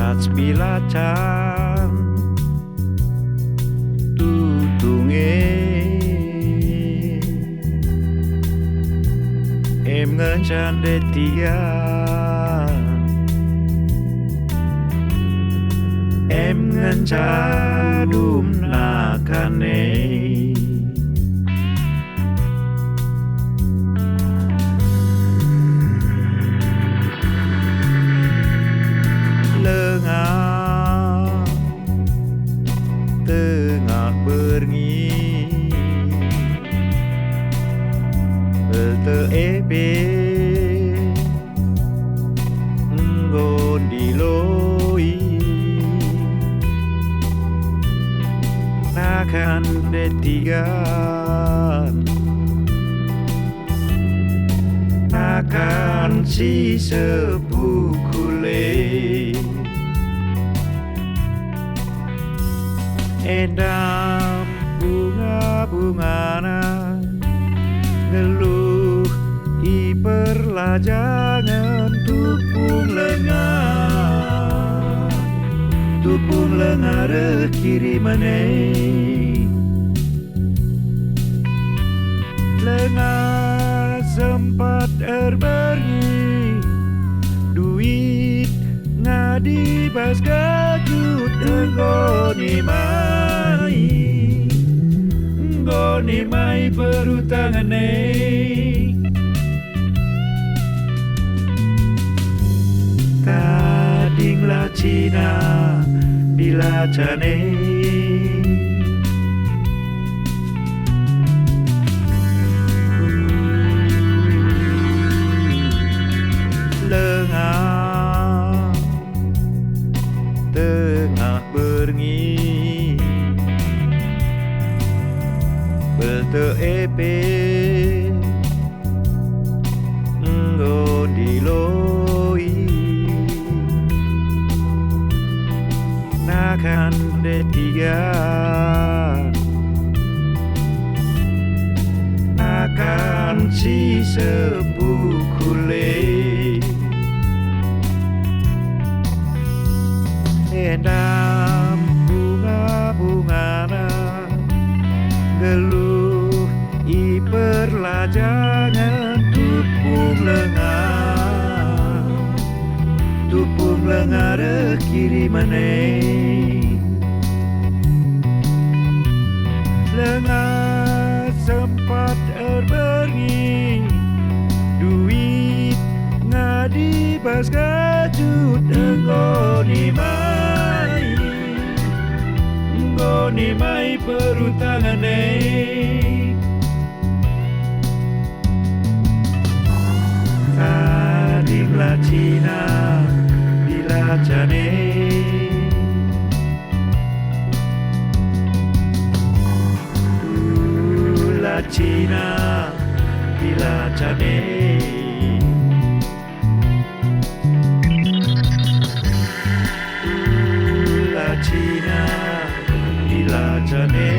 Ats bilacan tutunge em ngencan detia em ngencadum nakane tengah berngi ebe nggon diloi nakan detigan nakan si sepukule edam bunga-bungana ngeluh iperlajangan tupung lengar kiri meneh lengah sempat erbergi duit ngadi bas gajut nggoni mai perutangane kadinglah Cina bila cane lengah tengah berngi belte epe nggon diloi nakan detiga nakan si sepukule edam bunga-bungana geluh iperlajangan tupung lengar kiri meneh lengah sempat erbengi duit ngadi bas gajut nggoni mai perutangane kadinglah Cina bila cane tula Cina bila cane tula Cina bila cane